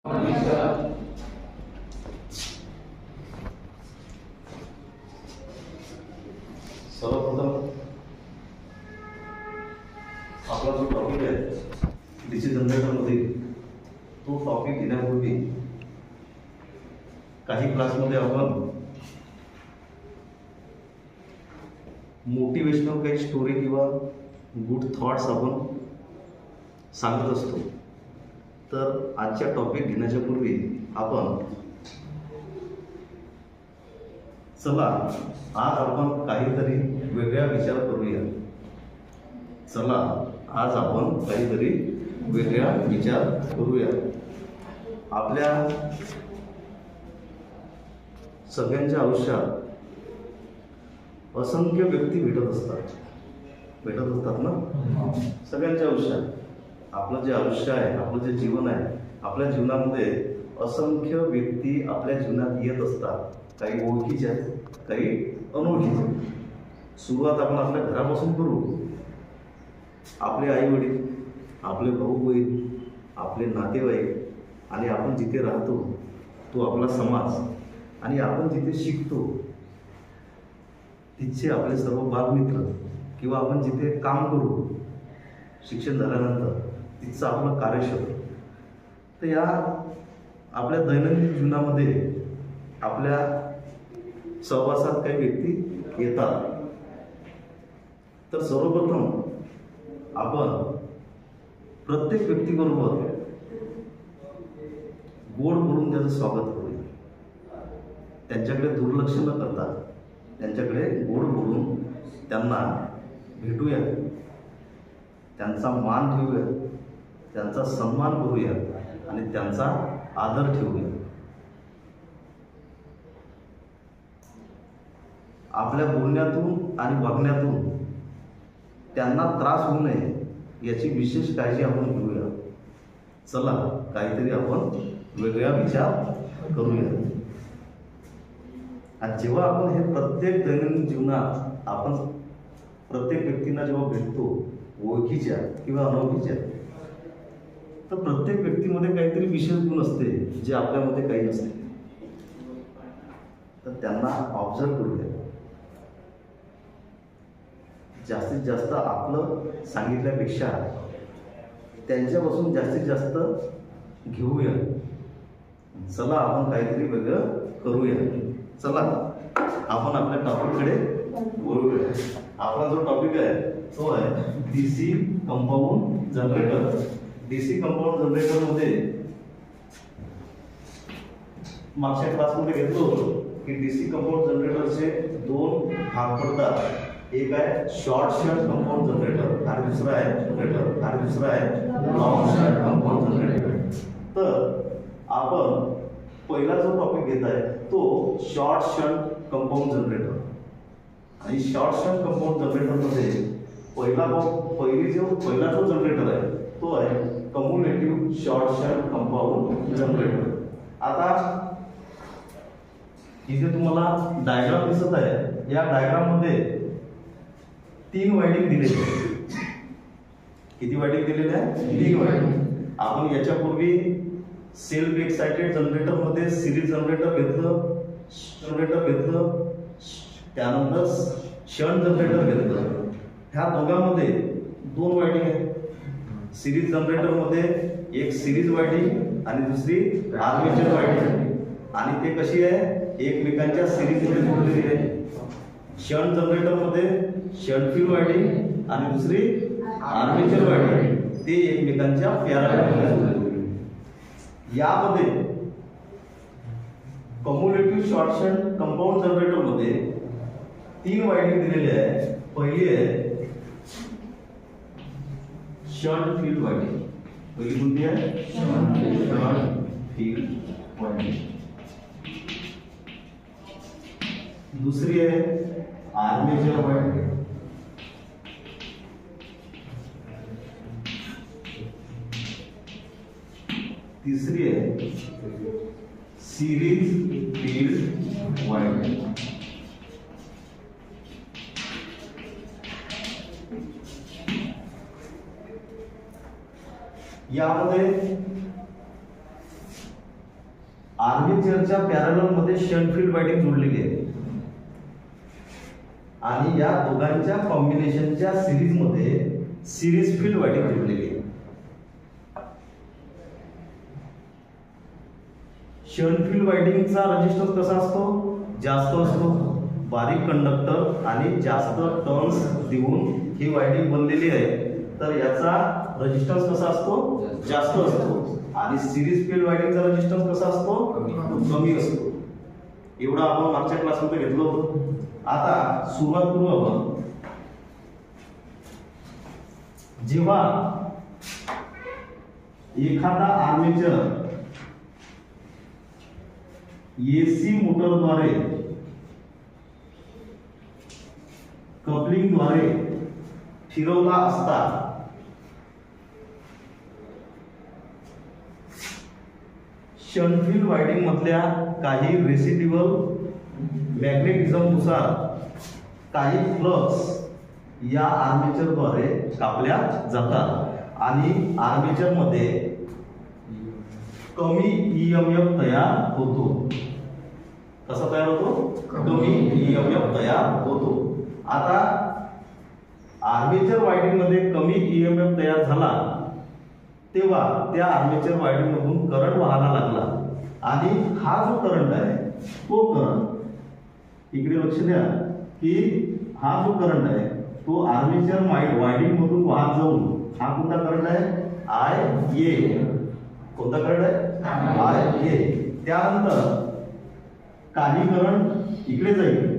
सर्वप्रथम आपला जो टॉपिक आहे डीसी जनरेटरमध्ये, तो टॉपिक घेण्यापूर्वी काही क्लासमध्ये आपण मोटिवेशनल काही स्टोरी किंवा गुड थॉट्स आपण सांगत असतो. तर आजच्या टॉपिक घेण्याच्या पूर्वी आपण चला आज आपण काहीतरी वेगळा विचार करूया. चला आज आपण काहीतरी वेगळा विचार करूया. आपल्या सगळ्यांच्या आयुष्यात असंख्य व्यक्ती भेटत असतात ना. सगळ्यांच्या आयुष्यात आपलं जे आयुष्य आहे, आपलं जे जीवन आहे, आपल्या जीवनामध्ये असंख्य व्यक्ती आपल्या जीवनात येत असतात. काही ओळखीच्या, काही अनोळखीच्या. सुरुवात आपण आपल्या घरापासून करू. आपले आई वडील, आपले भाऊ बहीण, आपले नातेवाईक आणि आपण जिथे राहतो तो आपला समाज आणि आपण जिथे शिकतो तिथचे आपले सर्व बालमित्र किंवा आपण जिथे काम करू शिक्षण झाल्यानंतर तिथचं आपलं कार्यक्षेत्र. तर या आपल्या दैनंदिन जीवनामध्ये आपल्या सहवासात काही व्यक्ती येतात. तर सर्वप्रथम आपण प्रत्येक व्यक्तीबरोबर गोड बोलून त्याचं स्वागत करूया. त्यांच्याकडे दुर्लक्ष न करता त्यांच्याकडे गोड बोलून त्यांना भेटूया, त्यांचा मान ठेवूया, त्यांचा सन्मान करूया आणि त्यांचा आदर ठेवूया. आपल्या बोलण्यातून आणि वागण्यातून त्यांना त्रास होऊ नये याची विशेष काळजी आपण घेऊया. चला काहीतरी आपण वेगळा विचार करूया. आणि जेव्हा आपण हे प्रत्येक दैनंदिन जीवनात आपण प्रत्येक व्यक्तींना जेव्हा भेटतो, ओळखीच्या किंवा अनोळखीच्या, तर प्रत्येक व्यक्तीमध्ये काहीतरी विशेष गुण असते जे आपल्यामध्ये काही नसते. तर त्यांना ऑब्झर्व करूया. जास्तीत जास्त आपलं सांगितल्यापेक्षा त्यांच्यापासून जास्तीत जास्त घेऊया. चला आपण काहीतरी वेगळं करूया. चला आपण आपल्या टॉपिककडे बोलूया. आपला जो टॉपिक आहे तो आहे DC compound generator. DC compound जनरेटरमध्ये मागच्या क्लासमध्ये घेतलो होतो की डीसी कंपाऊंड जनरेटरचे दोन भाग पडतात. एक आहे शॉर्ट शंट कंपाऊंड जनरेटर आणि दुसरा आहे लॉंग शंट कंपाऊंड जनरेटर. तर आपण पहिला जो टॉपिक घेत आहे तो शॉर्ट शंट कंपाऊंड जनरेटर. आणि शॉर्ट शंट कंपाऊंड जनरेटरमध्ये पहिला जो जनरेटर आहे तो आहे कम्युलेटिव्ह शॉर्ट शंट कंपाऊंड जनरेटर. आता इथे तुम्हाला डायग्राम दिसत आहे. या डायग्राम मध्ये 3 वायडिंग दिलेली आहे. किती वायडिंग दिलेली आहे? 3 वायडिंग. आपण याच्यापूर्वी सेल्फ एक्साइटेड जनरेटरमध्ये सिरीज जनरेटर घेतलं, त्यानंतर शंट जनरेटर घेतलं. ह्या दोघांमध्ये 2 वायडिंग आहे. सिरीज जनरेटरमध्ये एक सिरीज वायडिंग आणि दुसरी आर्मेचर वायडिंग. आणि ते कशी आहे? एकमेकांच्या सिरीजमध्ये जोडलेली आहे. शंट जनरेटरमध्ये शंट फील्ड वायडिंग आणि दुसरी आर्मेचर वायडिंग, ते एकमेकांच्या पॅरलल जोडलेली. यामध्ये कम्युलेटिव्ह शॉर्ट शंट कंपाऊंड जनरेटरमध्ये 3 वायडिंग दिलेली आहे. पहिली आहे शंट फील्ड वायडिंग. पहिली कोणती आहे? Shunt field winding. दुसरी आहे आर्मेचर वायडिंग. तीसरी आहे सिरीज फील्ड वायडिंग. यामध्ये आर्मेचरच्या पॅरलल मध्ये शंट फील्ड वाइंडिंग जोडलेली आहे आणि या दोघांच्या कॉम्बिनेशनच्या सिरीज मध्ये सिरीज फील्ड वाइंडिंग जोडलेली आहे. शंट फील्ड वाइंडिंगचा रेजिस्टन्स कसा असतो? जास्त असतो. बारीक कंडक्टर आणि जास्त टर्न्स देऊन ही वाइंडिंग बनलेली आहे, तर याचा रेजिस्टन्स कसा असतो? जास्त असतो. आणि सिरीज फील्ड वाइंडिंगचा रेजिस्टन्स कसा असतो? कमी असतो. एवढा आपण मागच्या क्लासमध्ये घेतलं होतं. आता सुरुवात करू आपण. जेव्हा एखादा आर्मेचर एसी मोटरद्वारे कपलिंगद्वारे फिरवला असता शंट फील्ड वाइंडिंग मधल्या काही रेसिड्युअल मॅग्नेटिझमनुसार काही फ्लक्स या आर्मेचरद्वारे कापल्या जातात आणि आर्मेचर मध्ये कमी ईएमएफ तयार होतो. कसा तयार होतो? कमी ईएमएफ तयार होतो. आता आर्मेचर वाइंडिंग मध्ये कमी ईएमएफ तयार झाला तेव्हा त्या आर्मेचर वाइंडिंग मधून करंट वाहायला लागला आणि हा जो करंट आहे तो करंट इकडे लक्ष द्या की हा जो करंट आहे तो आर्मेचर वाइंडिंग मधून वाहत जाऊन हा कोणता करंट आहे? आय ए. कोणता करंट आहे? आय ए. त्यानंतर काही करंट इकडे जाईल